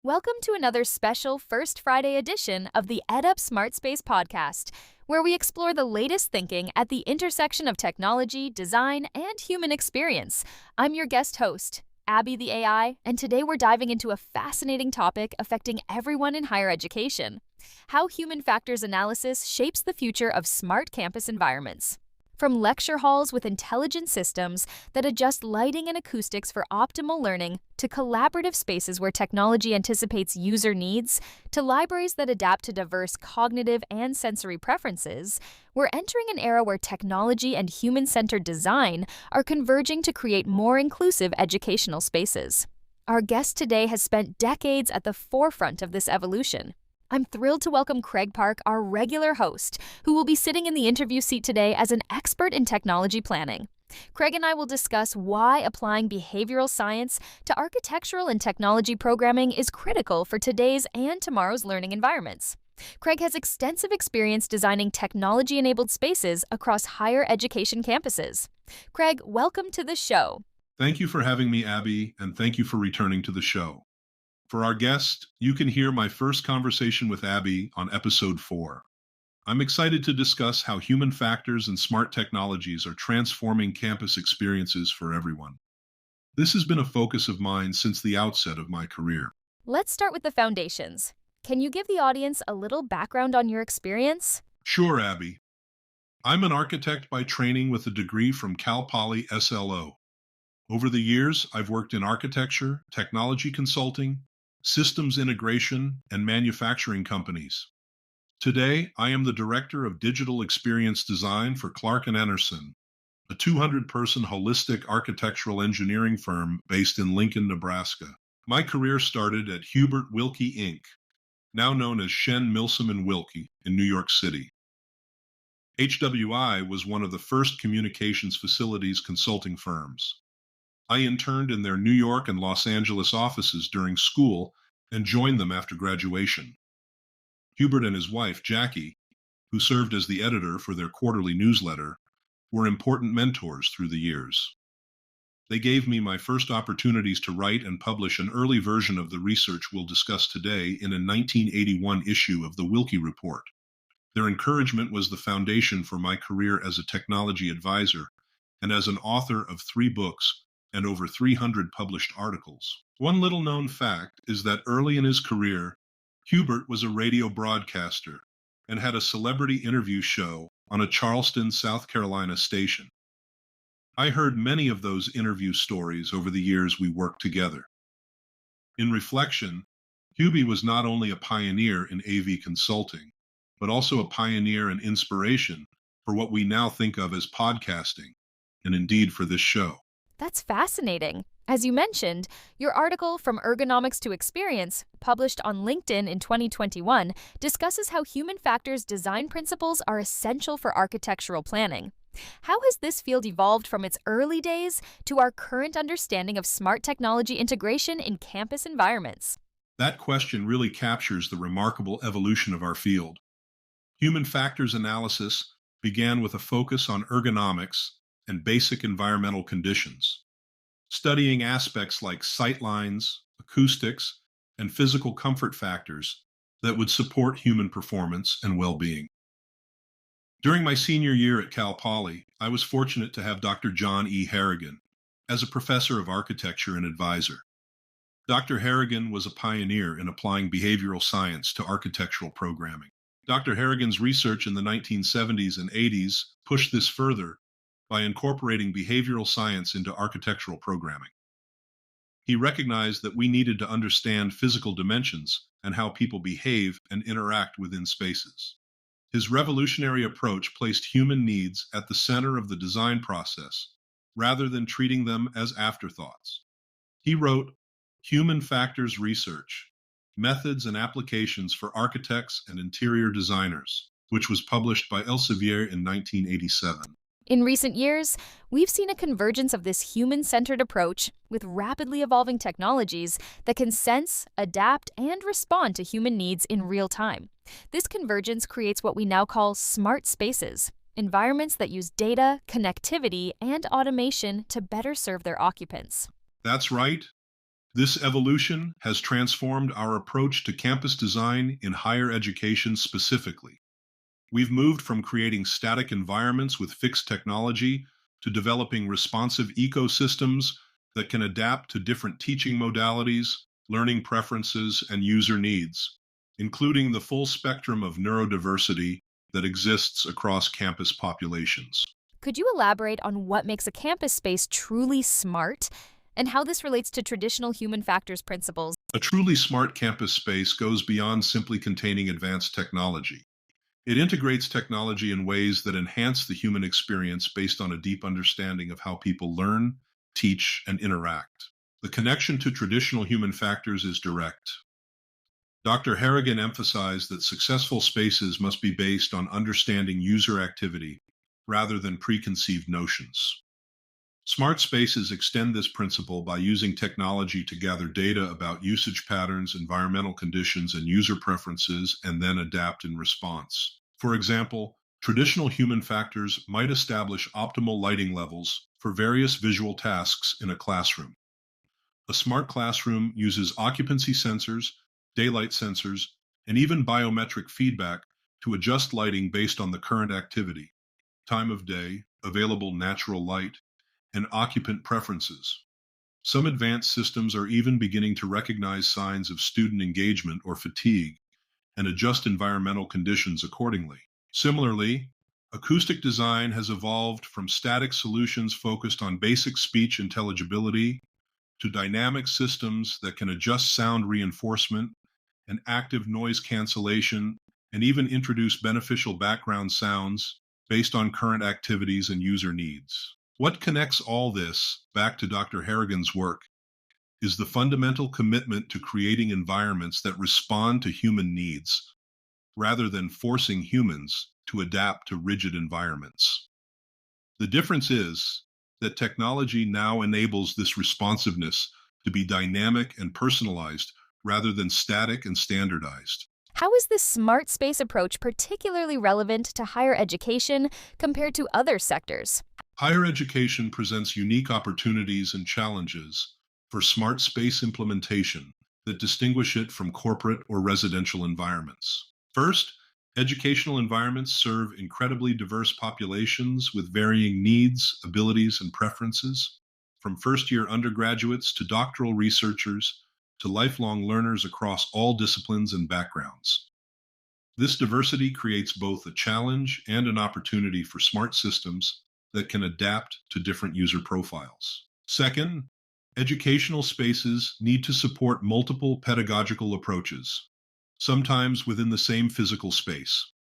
Welcome to another special First Friday edition of the EdUp Smart Space podcast, where we explore the latest thinking at the intersection of technology, design, and human experience. I'm your guest host, Abbey the AI, and today we're diving into a fascinating topic affecting everyone in higher education: how human factors analysis shapes the future of smart campus environments. From lecture halls with intelligent systems that adjust lighting and acoustics for optimal learning, to collaborative spaces where technology anticipates user needs, to libraries that adapt to diverse cognitive and sensory preferences, we're entering an era where technology and human-centered design are converging to create more inclusive educational spaces. Our guest today has spent decades at the forefront of this evolution. I'm thrilled to welcome Craig Park, our regular host, who will be sitting in the interview seat today as an expert in technology planning. Craig and I will discuss why applying behavioral science to architectural and technology programming is critical for today's and tomorrow's learning environments. Craig has extensive experience designing technology-enabled spaces across higher education campuses. Craig, welcome to the show. Thank you for having me, Abby, and thank you for returning to the show. For our guest, you can hear my first conversation with Abby on episode 4. I'm excited to discuss how human factors and smart technologies are transforming campus experiences for everyone. This has been a focus of mine since the outset of my career. Let's start with the foundations. Can you give the audience a little background on your experience? Sure, Abby. I'm an architect by training with a degree from Cal Poly SLO. Over the years, I've worked in architecture, technology consulting, systems integration, and manufacturing companies. Today, I am the Director of Digital Experience Design for Clark & Anderson, a 200-person holistic architectural engineering firm based in Lincoln, Nebraska. My career started at Hubert Wilkie Inc., now known as Shen Milsom & Wilkie, in New York City. HWI was one of the first communications facilities consulting firms. I interned in their New York and Los Angeles offices during school and joined them after graduation. Hubert and his wife, Jackie, who served as the editor for their quarterly newsletter, were important mentors through the years. They gave me my first opportunities to write and publish an early version of the research we'll discuss today in a 1981 issue of the Wilkie Report. Their encouragement was the foundation for my career as a technology advisor and as an author of 3 books and over 300 published articles. One little-known fact is that early in his career, Hubert was a radio broadcaster and had a celebrity interview show on a Charleston, South Carolina station. I heard many of those interview stories over the years we worked together. In reflection, Hubie was not only a pioneer in AV consulting, but also a pioneer and inspiration for what we now think of as podcasting, and indeed for this show. That's fascinating. As you mentioned, your article From Ergonomics to Experience, published on LinkedIn in 2021, discusses how human factors design principles are essential for architectural planning. How has this field evolved from its early days to our current understanding of smart technology integration in campus environments? That question really captures the remarkable evolution of our field. Human factors analysis began with a focus on ergonomics and basic environmental conditions, studying aspects like sightlines, acoustics, and physical comfort factors that would support human performance and well-being. During my senior year at Cal Poly, I was fortunate to have Dr. John E. Harrigan as a professor of architecture and advisor. Dr. Harrigan was a pioneer in applying behavioral science to architectural programming. Dr. Harrigan's research in the 1970s and 80s pushed this further by incorporating behavioral science into architectural programming. He recognized that we needed to understand physical dimensions and how people behave and interact within spaces. His revolutionary approach placed human needs at the center of the design process, rather than treating them as afterthoughts. He wrote Human Factors Research: Methods and Applications for Architects and Interior Designers, which was published by Elsevier in 1987. In recent years, we've seen a convergence of this human-centered approach with rapidly evolving technologies that can sense, adapt, and respond to human needs in real time. This convergence creates what we now call smart spaces, environments that use data, connectivity, and automation to better serve their occupants. That's right. This evolution has transformed our approach to campus design in higher education specifically. We've moved from creating static environments with fixed technology to developing responsive ecosystems that can adapt to different teaching modalities, learning preferences, and user needs, including the full spectrum of neurodiversity that exists across campus populations. Could you elaborate on what makes a campus space truly smart and how this relates to traditional human factors principles? A truly smart campus space goes beyond simply containing advanced technology. It integrates technology in ways that enhance the human experience based on a deep understanding of how people learn, teach, and interact. The connection to traditional human factors is direct. Dr. Harrigan emphasized that successful spaces must be based on understanding user activity rather than preconceived notions. Smart spaces extend this principle by using technology to gather data about usage patterns, environmental conditions, and user preferences, and then adapt in response. For example, traditional human factors might establish optimal lighting levels for various visual tasks in a classroom. A smart classroom uses occupancy sensors, daylight sensors, and even biometric feedback to adjust lighting based on the current activity, time of day, available natural light, and occupant preferences. Some advanced systems are even beginning to recognize signs of student engagement or fatigue and adjust environmental conditions accordingly. Similarly, acoustic design has evolved from static solutions focused on basic speech intelligibility to dynamic systems that can adjust sound reinforcement and active noise cancellation and even introduce beneficial background sounds based on current activities and user needs. What connects all this back to Dr. Harrigan's work is the fundamental commitment to creating environments that respond to human needs, rather than forcing humans to adapt to rigid environments. The difference is that technology now enables this responsiveness to be dynamic and personalized rather than static and standardized. How is this smart space approach particularly relevant to higher education compared to other sectors? Higher education presents unique opportunities and challenges for smart space implementation that distinguish it from corporate or residential environments. First, educational environments serve incredibly diverse populations with varying needs, abilities, and preferences, from first-year undergraduates to doctoral researchers to lifelong learners across all disciplines and backgrounds. This diversity creates both a challenge and an opportunity for smart systems that can adapt to different user profiles. Second, educational spaces need to support multiple pedagogical approaches, sometimes within the same physical space.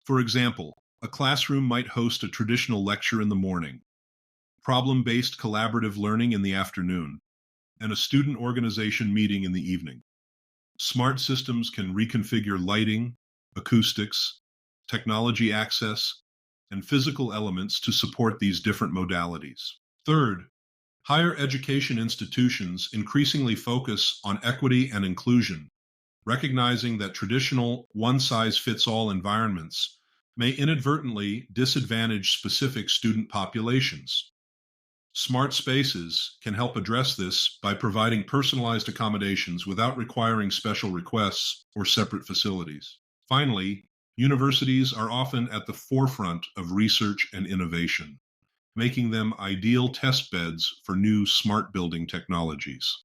For example, a classroom might host a traditional lecture in the morning, problem-based collaborative learning in the afternoon, and a student organization meeting in the evening. Smart systems can reconfigure lighting, acoustics, technology access, and physical elements to support these different modalities. Third, higher education institutions increasingly focus on equity and inclusion, recognizing that traditional one-size-fits-all environments may inadvertently disadvantage specific student populations. Smart spaces can help address this by providing personalized accommodations without requiring special requests or separate facilities. Finally, universities are often at the forefront of research and innovation, making them ideal test beds for new smart building technologies.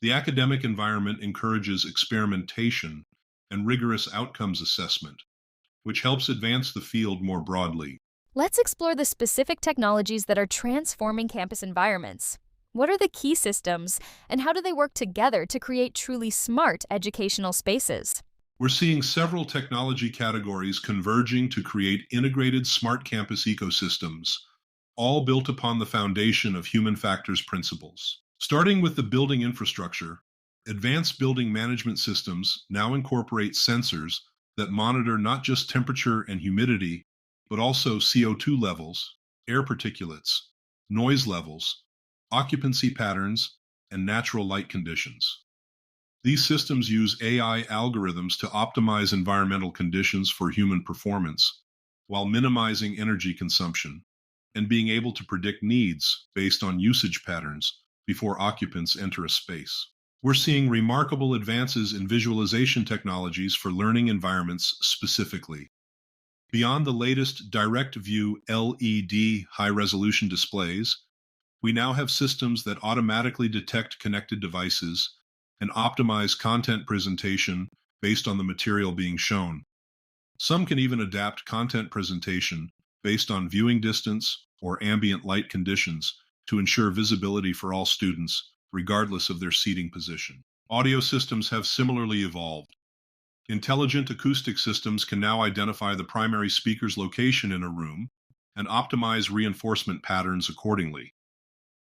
The academic environment encourages experimentation and rigorous outcomes assessment, which helps advance the field more broadly. Let's explore the specific technologies that are transforming campus environments. What are the key systems, and how do they work together to create truly smart educational spaces? We're seeing several technology categories converging to create integrated smart campus ecosystems, all built upon the foundation of human factors principles. Starting with the building infrastructure, advanced building management systems now incorporate sensors that monitor not just temperature and humidity, but also CO2 levels, air particulates, noise levels, occupancy patterns, and natural light conditions. These systems use AI algorithms to optimize environmental conditions for human performance, while minimizing energy consumption and being able to predict needs based on usage patterns before occupants enter a space. We're seeing remarkable advances in visualization technologies for learning environments specifically. Beyond the latest direct view LED high resolution displays, we now have systems that automatically detect connected devices and optimize content presentation based on the material being shown. Some can even adapt content presentation based on viewing distance or ambient light conditions to ensure visibility for all students, regardless of their seating position. Audio systems have similarly evolved. Intelligent acoustic systems can now identify the primary speaker's location in a room and optimize reinforcement patterns accordingly.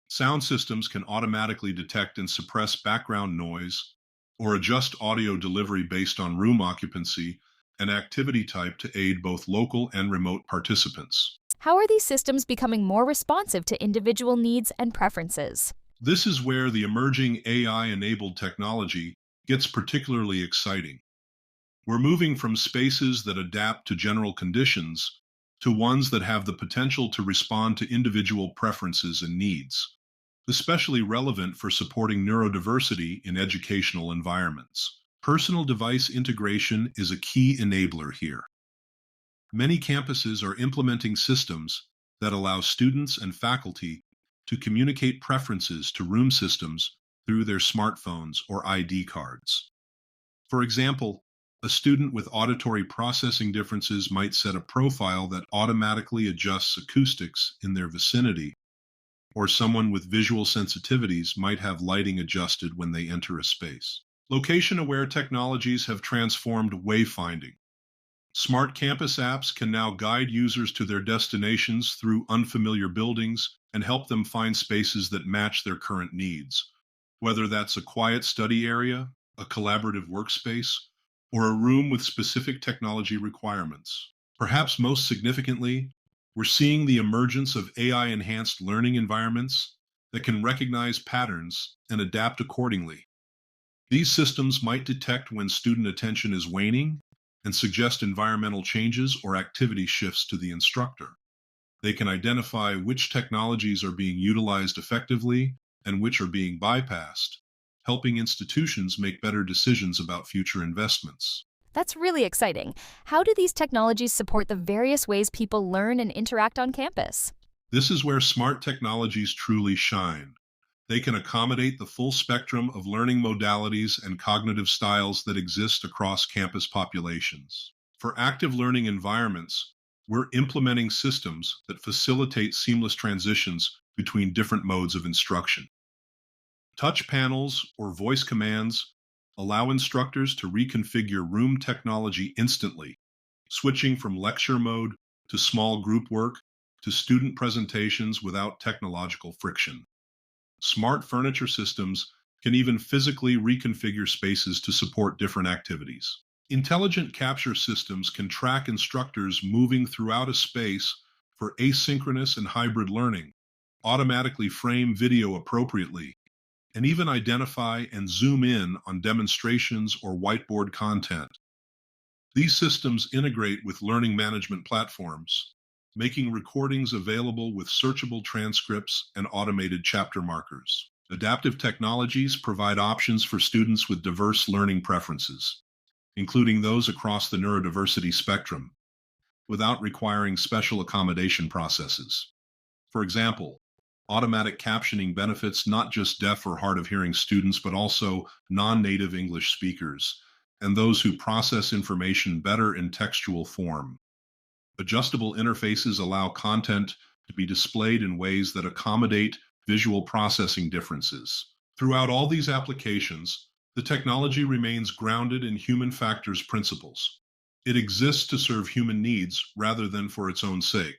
Sound systems can automatically detect and suppress background noise or adjust audio delivery based on room occupancy and activity type to aid both local and remote participants. How are these systems becoming more responsive to individual needs and preferences? This is where the emerging AI-enabled technology gets particularly exciting. We're moving from spaces that adapt to general conditions to ones that have the potential to respond to individual preferences and needs, especially relevant for supporting neurodiversity in educational environments. Personal device integration is a key enabler here. Many campuses are implementing systems that allow students and faculty to communicate preferences to room systems through their smartphones or ID cards. For example, a student with auditory processing differences might set a profile that automatically adjusts acoustics in their vicinity, or someone with visual sensitivities might have lighting adjusted when they enter a space. Location-aware technologies have transformed wayfinding. Smart campus apps can now guide users to their destinations through unfamiliar buildings and help them find spaces that match their current needs, whether that's a quiet study area, a collaborative workspace, or a room with specific technology requirements. Perhaps most significantly, we're seeing the emergence of AI-enhanced learning environments that can recognize patterns and adapt accordingly. These systems might detect when student attention is waning and suggest environmental changes or activity shifts to the instructor. They can identify which technologies are being utilized effectively and which are being bypassed, helping institutions make better decisions about future investments. That's really exciting. How do these technologies support the various ways people learn and interact on campus? This is where smart technologies truly shine. They can accommodate the full spectrum of learning modalities and cognitive styles that exist across campus populations. For active learning environments, we're implementing systems that facilitate seamless transitions between different modes of instruction. Touch panels or voice commands allow instructors to reconfigure room technology instantly, switching from lecture mode to small group work to student presentations without technological friction. Smart furniture systems can even physically reconfigure spaces to support different activities. Intelligent capture systems can track instructors moving throughout a space for asynchronous and hybrid learning, automatically frame video appropriately, and even identify and zoom in on demonstrations or whiteboard content. These systems integrate with learning management platforms, making recordings available with searchable transcripts and automated chapter markers. Adaptive technologies provide options for students with diverse learning preferences, including those across the neurodiversity spectrum, without requiring special accommodation processes. For example, automatic captioning benefits not just deaf or hard of hearing students, but also non-native English speakers and those who process information better in textual form. Adjustable interfaces allow content to be displayed in ways that accommodate visual processing differences. Throughout all these applications, the technology remains grounded in human factors principles. It exists to serve human needs rather than for its own sake.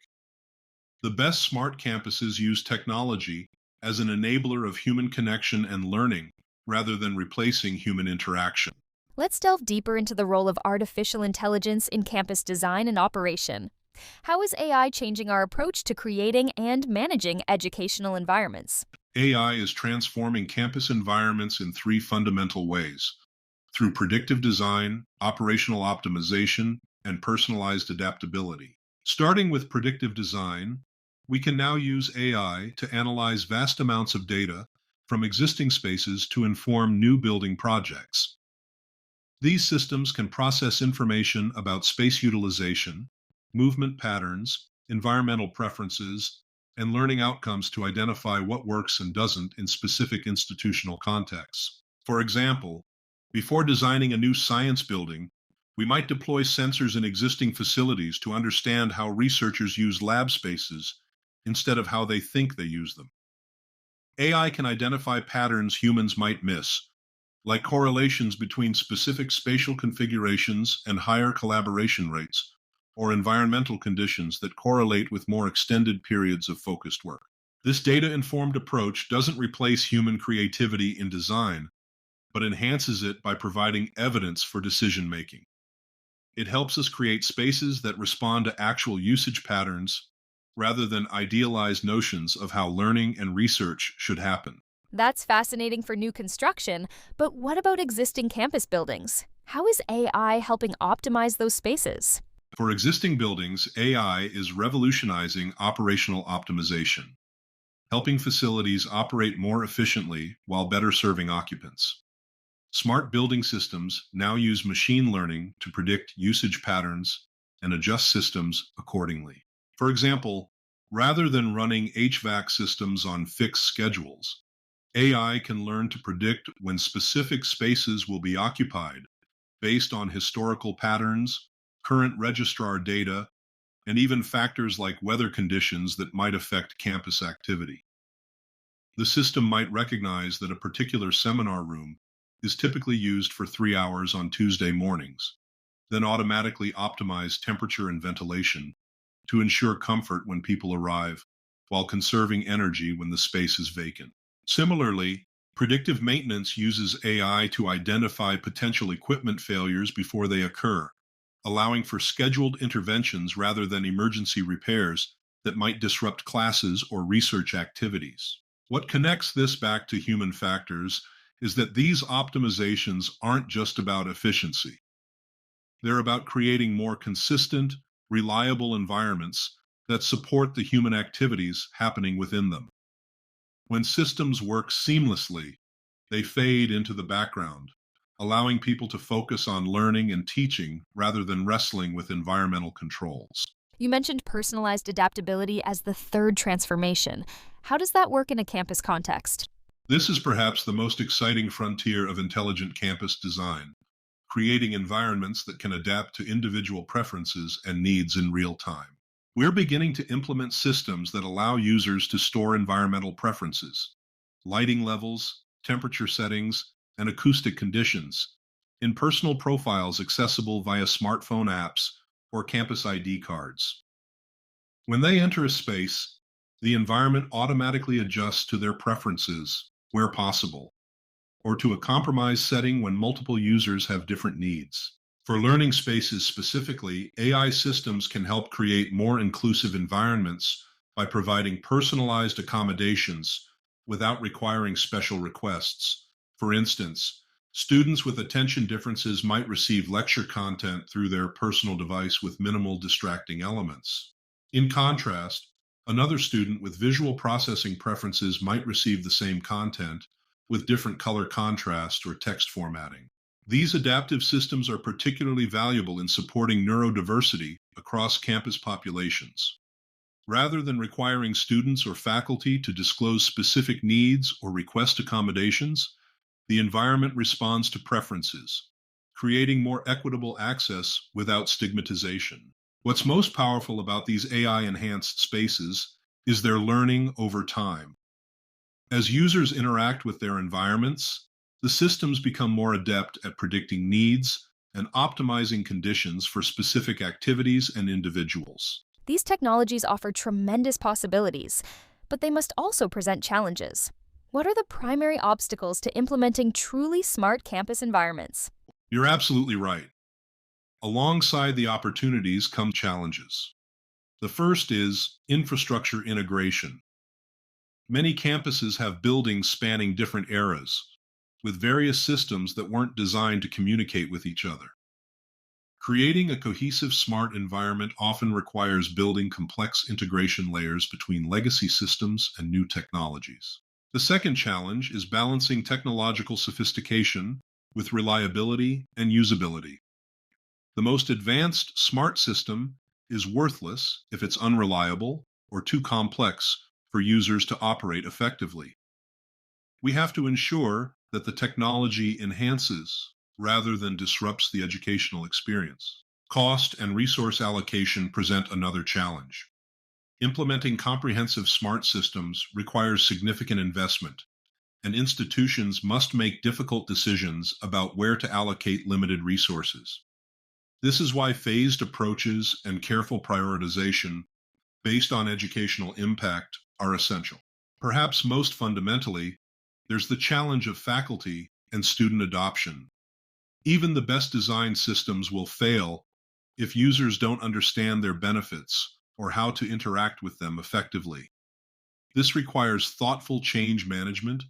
The best smart campuses use technology as an enabler of human connection and learning rather than replacing human interaction. Let's delve deeper into the role of artificial intelligence in campus design and operation. How is AI changing our approach to creating and managing educational environments? AI is transforming campus environments in three fundamental ways: through predictive design, operational optimization, and personalized adaptability. Starting with predictive design, we can now use AI to analyze vast amounts of data from existing spaces to inform new building projects. These systems can process information about space utilization, movement patterns, environmental preferences, and learning outcomes to identify what works and doesn't in specific institutional contexts. For example, before designing a new science building, we might deploy sensors in existing facilities to understand how researchers use lab spaces instead of how they think they use them. AI can identify patterns humans might miss, like correlations between specific spatial configurations and higher collaboration rates, or environmental conditions that correlate with more extended periods of focused work. This data-informed approach doesn't replace human creativity in design, but enhances it by providing evidence for decision-making. It helps us create spaces that respond to actual usage patterns rather than idealized notions of how learning and research should happen. That's fascinating for new construction, but what about existing campus buildings? How is AI helping optimize those spaces? For existing buildings, AI is revolutionizing operational optimization, helping facilities operate more efficiently while better serving occupants. Smart building systems now use machine learning to predict usage patterns and adjust systems accordingly. For example, rather than running HVAC systems on fixed schedules, AI can learn to predict when specific spaces will be occupied based on historical patterns, current registrar data, and even factors like weather conditions that might affect campus activity. The system might recognize that a particular seminar room is typically used for 3 hours on Tuesday mornings, then automatically optimize temperature and ventilation to ensure comfort when people arrive while conserving energy when the space is vacant. Similarly, predictive maintenance uses AI to identify potential equipment failures before they occur, allowing for scheduled interventions rather than emergency repairs that might disrupt classes or research activities. What connects this back to human factors is that these optimizations aren't just about efficiency. They're about creating more consistent, reliable environments that support the human activities happening within them. When systems work seamlessly, they fade into the background, allowing people to focus on learning and teaching rather than wrestling with environmental controls. You mentioned personalized adaptability as the third transformation. How does that work in a campus context? This is perhaps the most exciting frontier of intelligent campus design, creating environments that can adapt to individual preferences and needs in real time. We're beginning to implement systems that allow users to store environmental preferences, lighting levels, temperature settings, and acoustic conditions in personal profiles accessible via smartphone apps or campus ID cards. When they enter a space, the environment automatically adjusts to their preferences where possible, or to a compromised setting when multiple users have different needs. For learning spaces specifically, AI systems can help create more inclusive environments by providing personalized accommodations without requiring special requests. For instance, students with attention differences might receive lecture content through their personal device with minimal distracting elements. In contrast, another student with visual processing preferences might receive the same content with different color contrast or text formatting. These adaptive systems are particularly valuable in supporting neurodiversity across campus populations. Rather than requiring students or faculty to disclose specific needs or request accommodations, the environment responds to preferences, creating more equitable access without stigmatization. What's most powerful about these AI-enhanced spaces is their learning over time. As users interact with their environments, the systems become more adept at predicting needs and optimizing conditions for specific activities and individuals. These technologies offer tremendous possibilities, but they must also present challenges. What are the primary obstacles to implementing truly smart campus environments? You're absolutely right. Alongside the opportunities come challenges. The first is infrastructure integration. Many campuses have buildings spanning different eras, with various systems that weren't designed to communicate with each other. Creating a cohesive smart environment often requires building complex integration layers between legacy systems and new technologies. The second challenge is balancing technological sophistication with reliability and usability. The most advanced smart system is worthless if it's unreliable or too complex for users to operate effectively. We have to ensure that the technology enhances rather than disrupts the educational experience. Cost and resource allocation present another challenge. Implementing comprehensive smart systems requires significant investment, and institutions must make difficult decisions about where to allocate limited resources. This is why phased approaches and careful prioritization based on educational impact are essential. Perhaps most fundamentally, there's the challenge of faculty and student adoption. Even the best designed systems will fail if users don't understand their benefits or how to interact with them effectively. This requires thoughtful change management,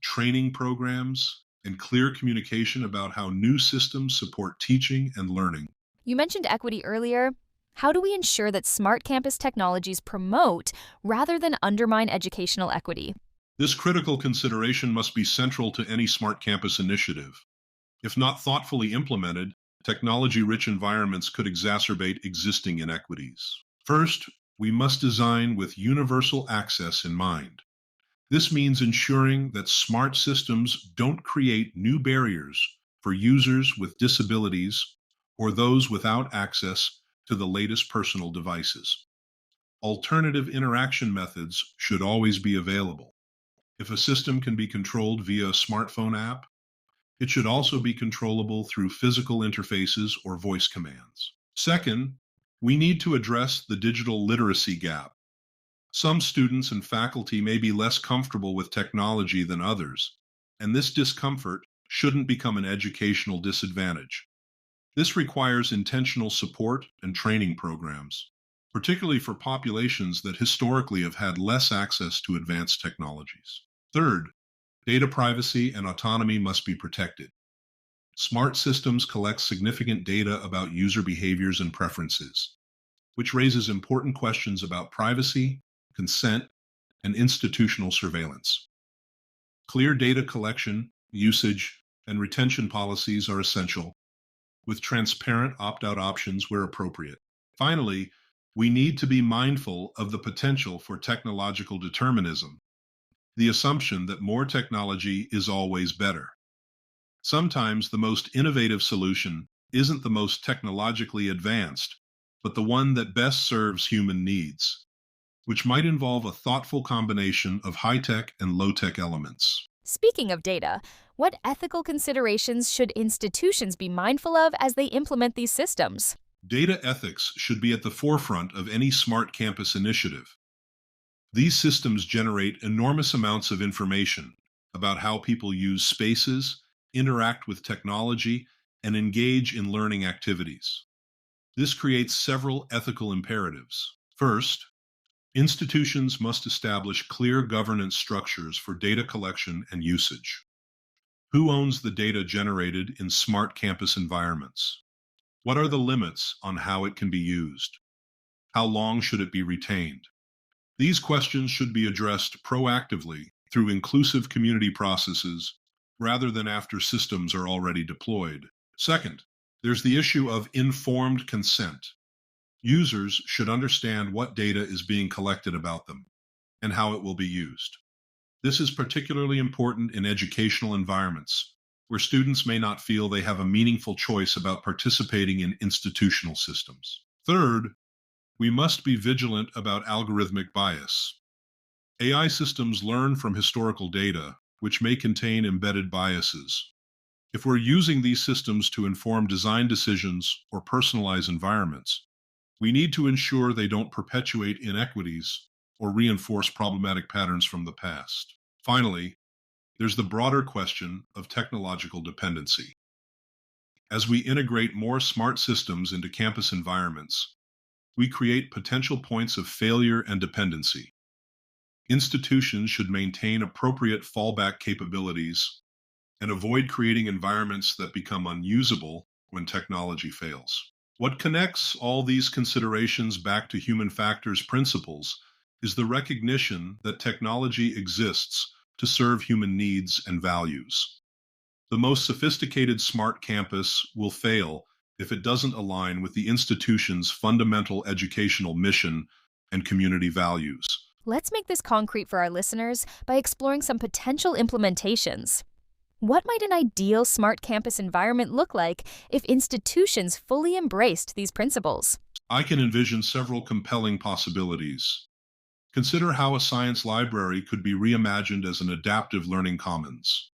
training programs, and clear communication about how new systems support teaching and learning. You mentioned equity earlier. How do we ensure that smart campus technologies promote rather than undermine educational equity? This critical consideration must be central to any smart campus initiative. If not thoughtfully implemented, technology-rich environments could exacerbate existing inequities. First, we must design with universal access in mind. This means ensuring that smart systems don't create new barriers for users with disabilities or those without access to the latest personal devices. Alternative interaction methods should always be available. If a system can be controlled via a smartphone app, it should also be controllable through physical interfaces or voice commands. Second, we need to address the digital literacy gap. Some students and faculty may be less comfortable with technology than others, and this discomfort shouldn't become an educational disadvantage. This requires intentional support and training programs, particularly for populations that historically have had less access to advanced technologies. Third, data privacy and autonomy must be protected. Smart systems collect significant data about user behaviors and preferences, which raises important questions about privacy, consent, and institutional surveillance. Clear data collection, usage, and retention policies are essential, with transparent opt-out options where appropriate. Finally, we need to be mindful of the potential for technological determinism, the assumption that more technology is always better. Sometimes the most innovative solution isn't the most technologically advanced, but the one that best serves human needs, which might involve a thoughtful combination of high-tech and low-tech elements. Speaking of data, what ethical considerations should institutions be mindful of as they implement these systems? Data ethics should be at the forefront of any smart campus initiative. These systems generate enormous amounts of information about how people use spaces, interact with technology, and engage in learning activities. This creates several ethical imperatives. First, institutions must establish clear governance structures for data collection and usage. Who owns the data generated in smart campus environments? What are the limits on how it can be used? How long should it be retained? These questions should be addressed proactively through inclusive community processes rather than after systems are already deployed. Second, there's the issue of informed consent. Users should understand what data is being collected about them and how it will be used. This is particularly important in educational environments where students may not feel they have a meaningful choice about participating in institutional systems. Third, we must be vigilant about algorithmic bias. AI systems learn from historical data, which may contain embedded biases. If we're using these systems to inform design decisions or personalize environments, we need to ensure they don't perpetuate inequities or reinforce problematic patterns from the past. Finally, there's the broader question of technological dependency. As we integrate more smart systems into campus environments, we create potential points of failure and dependency. Institutions should maintain appropriate fallback capabilities and avoid creating environments that become unusable when technology fails. What connects all these considerations back to human factors principles is the recognition that technology exists to serve human needs and values. The most sophisticated smart campus will fail if it doesn't align with the institution's fundamental educational mission and community values. Let's make this concrete for our listeners by exploring some potential implementations. What might an ideal smart campus environment look like if institutions fully embraced these principles? I can envision several compelling possibilities. Consider how a science library could be reimagined as an adaptive learning commons.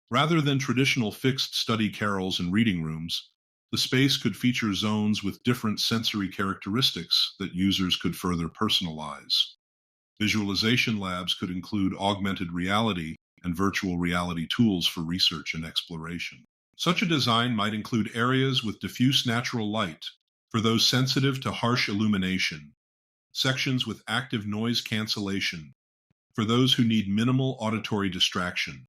Rather than traditional fixed study carrels and reading rooms, the space could feature zones with different sensory characteristics that users could further personalize. Visualization labs could include augmented reality and virtual reality tools for research and exploration. Such a design might include areas with diffuse natural light for those sensitive to harsh illumination, sections with active noise cancellation for those who need minimal auditory distraction,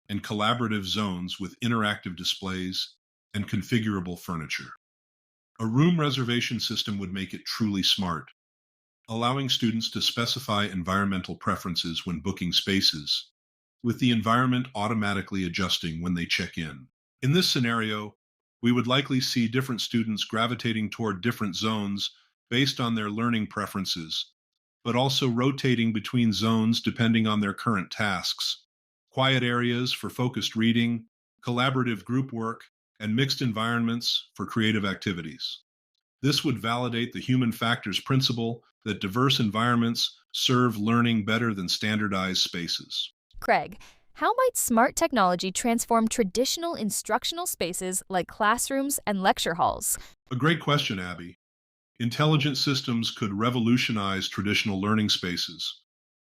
and collaborative zones with interactive displays and configurable furniture. A room reservation system would make it truly smart, allowing students to specify environmental preferences when booking spaces, with the environment automatically adjusting when they check in. In this scenario, we would likely see different students gravitating toward different zones based on their learning preferences, but also rotating between zones depending on their current tasks. Quiet areas for focused reading, collaborative group work, and mixed environments for creative activities. This would validate the human factors principle that diverse environments serve learning better than standardized spaces. Craig, how might smart technology transform traditional instructional spaces like classrooms and lecture halls? A great question, Abbey. Intelligent systems could revolutionize traditional learning spaces.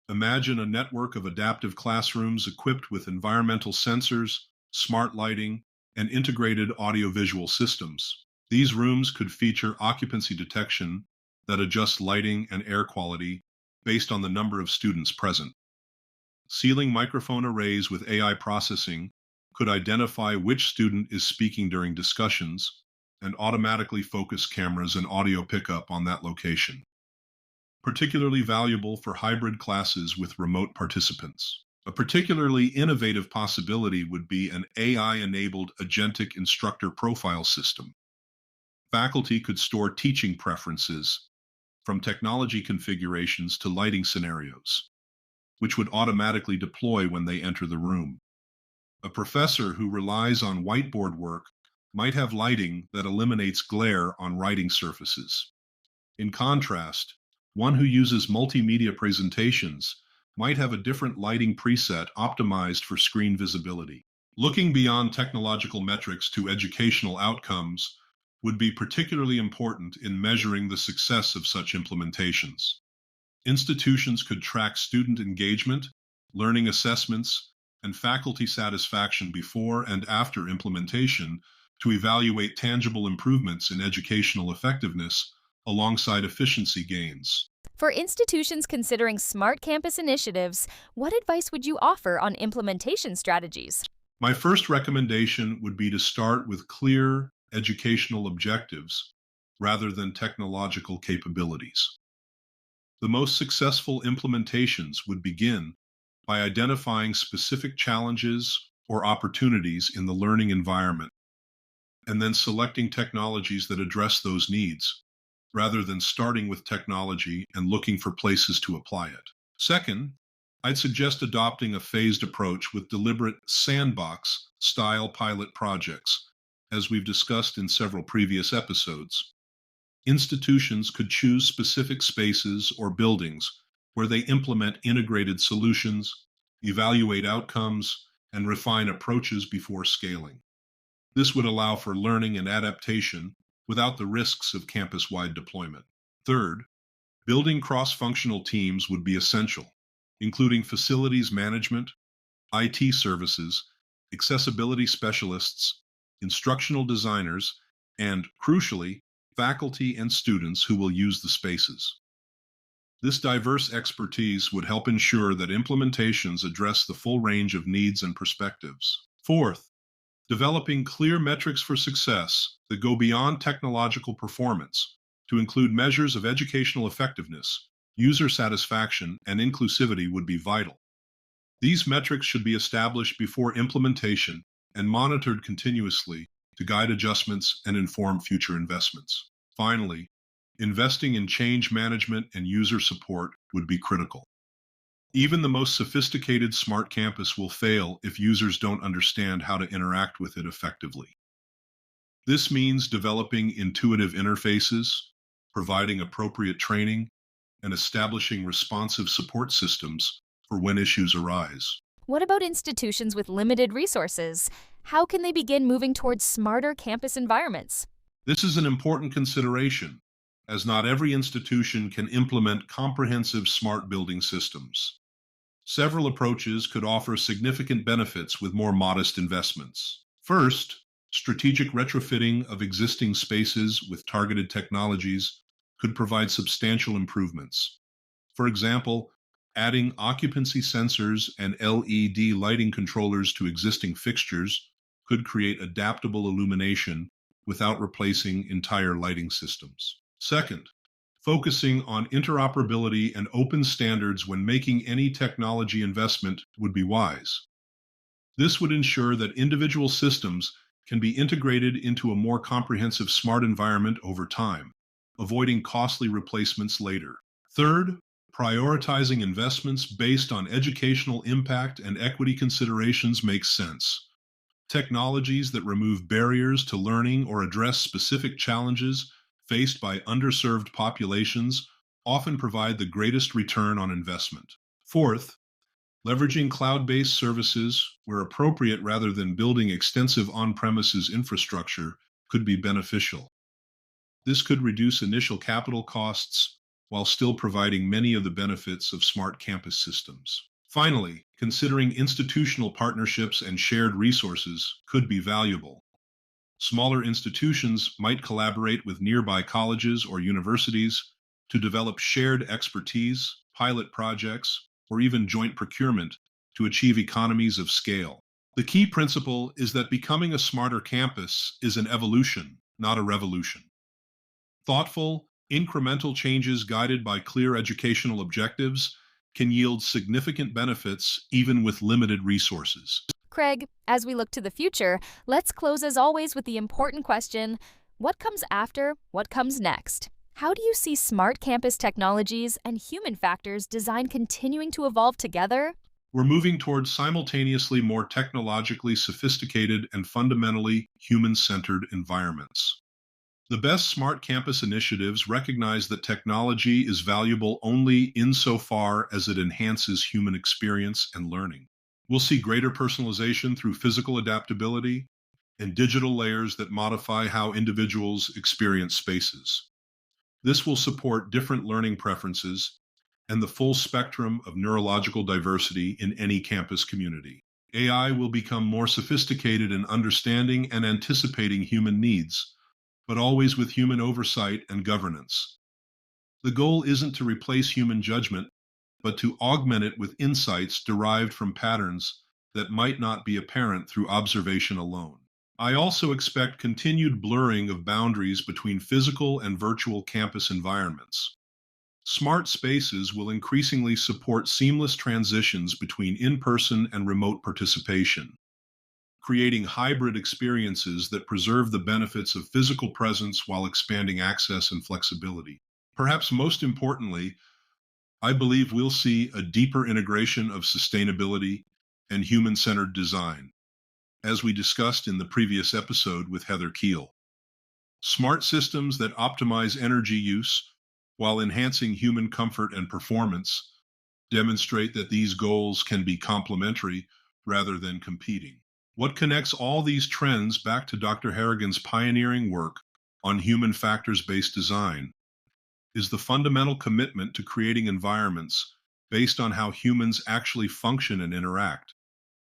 Imagine a network of adaptive classrooms equipped with environmental sensors, smart lighting, and integrated audiovisual systems. These rooms could feature occupancy detection that adjusts lighting and air quality based on the number of students present. Ceiling microphone arrays with AI processing could identify which student is speaking during discussions and automatically focus cameras and audio pickup on that location. Particularly valuable for hybrid classes with remote participants. A particularly innovative possibility would be an AI-enabled agentic instructor profile system. Faculty could store teaching preferences, from technology configurations to lighting scenarios, which would automatically deploy when they enter the room. A professor who relies on whiteboard work might have lighting that eliminates glare on writing surfaces. In contrast, one who uses multimedia presentations might have a different lighting preset optimized for screen visibility. Looking beyond technological metrics to educational outcomes would be particularly important in measuring the success of such implementations. Institutions could track student engagement, learning assessments, and faculty satisfaction before and after implementation to evaluate tangible improvements in educational effectiveness alongside efficiency gains. For institutions considering smart campus initiatives, what advice would you offer on implementation strategies? My first recommendation would be to start with clear educational objectives rather than technological capabilities. The most successful implementations would begin by identifying specific challenges or opportunities in the learning environment, and then selecting technologies that address those needs, rather than starting with technology and looking for places to apply it. Second, I'd suggest adopting a phased approach with deliberate sandbox-style pilot projects, as we've discussed in several previous episodes. Institutions could choose specific spaces or buildings where they implement integrated solutions, evaluate outcomes, and refine approaches before scaling. This would allow for learning and adaptation without the risks of campus-wide deployment. Third, building cross-functional teams would be essential, including facilities management, IT services, accessibility specialists, instructional designers, and, crucially, faculty and students who will use the spaces. This diverse expertise would help ensure that implementations address the full range of needs and perspectives. Fourth, developing clear metrics for success that go beyond technological performance to include measures of educational effectiveness, user satisfaction, and inclusivity would be vital. These metrics should be established before implementation and monitored continuously to guide adjustments and inform future investments. Finally, investing in change management and user support would be critical. Even the most sophisticated smart campus will fail if users don't understand how to interact with it effectively. This means developing intuitive interfaces, providing appropriate training, and establishing responsive support systems for when issues arise. What about institutions with limited resources? How can they begin moving towards smarter campus environments? This is an important consideration, as not every institution can implement comprehensive smart building systems. Several approaches could offer significant benefits with more modest investments. First, strategic retrofitting of existing spaces with targeted technologies could provide substantial improvements. For example, adding occupancy sensors and LED lighting controllers to existing fixtures could create adaptable illumination without replacing entire lighting systems. Second, focusing on interoperability and open standards when making any technology investment would be wise. This would ensure that individual systems can be integrated into a more comprehensive smart environment over time, avoiding costly replacements later. Third, prioritizing investments based on educational impact and equity considerations makes sense. Technologies that remove barriers to learning or address specific challenges faced by underserved populations often provide the greatest return on investment. Fourth, leveraging cloud-based services where appropriate rather than building extensive on-premises infrastructure could be beneficial. This could reduce initial capital costs while still providing many of the benefits of smart campus systems. Finally, considering institutional partnerships and shared resources could be valuable. Smaller institutions might collaborate with nearby colleges or universities to develop shared expertise, pilot projects, or even joint procurement to achieve economies of scale. The key principle is that becoming a smarter campus is an evolution, not a revolution. Thoughtful, incremental changes guided by clear educational objectives can yield significant benefits even with limited resources. Craig, as we look to the future, let's close as always with the important question, what comes after, what comes next? How do you see smart campus technologies and human factors design continuing to evolve together? We're moving towards simultaneously more technologically sophisticated and fundamentally human-centered environments. The best smart campus initiatives recognize that technology is valuable only insofar as it enhances human experience and learning. We'll see greater personalization through physical adaptability and digital layers that modify how individuals experience spaces. This will support different learning preferences and the full spectrum of neurological diversity in any campus community. AI will become more sophisticated in understanding and anticipating human needs, but always with human oversight and governance. The goal isn't to replace human judgment, but to augment it with insights derived from patterns that might not be apparent through observation alone. I also expect continued blurring of boundaries between physical and virtual campus environments. Smart spaces will increasingly support seamless transitions between in-person and remote participation, creating hybrid experiences that preserve the benefits of physical presence while expanding access and flexibility. Perhaps most importantly, I believe we'll see a deeper integration of sustainability and human-centered design, as we discussed in the previous episode with Heather Keel. Smart systems that optimize energy use while enhancing human comfort and performance demonstrate that these goals can be complementary rather than competing. What connects all these trends back to Dr. Harrigan's pioneering work on human factors-based design is the fundamental commitment to creating environments based on how humans actually function and interact,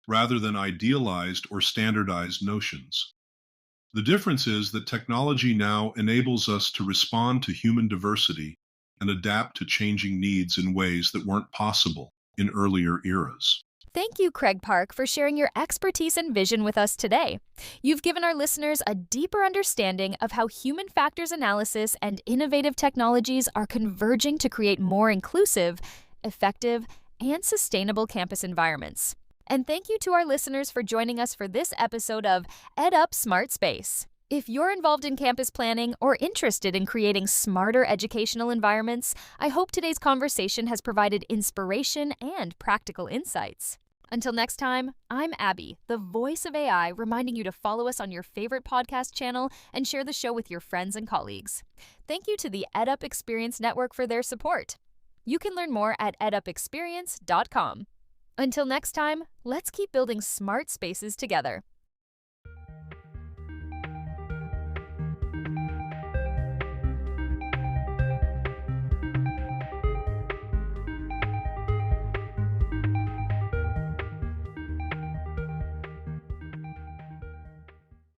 rather than idealized or standardized notions. The difference is that technology now enables us to respond to human diversity and adapt to changing needs in ways that weren't possible in earlier eras. Thank you, Craig Park, for sharing your expertise and vision with us today. You've given our listeners a deeper understanding of how human factors analysis and innovative technologies are converging to create more inclusive, effective, and sustainable campus environments. And thank you to our listeners for joining us for this episode of EdUp Smart Space. If you're involved in campus planning or interested in creating smarter educational environments, I hope today's conversation has provided inspiration and practical insights. Until next time, I'm Abbey, the voice of AI, reminding you to follow us on your favorite podcast channel and share the show with your friends and colleagues. Thank you to the EdUp Experience Network for their support. You can learn more at edupexperience.com. Until next time, let's keep building smart spaces together.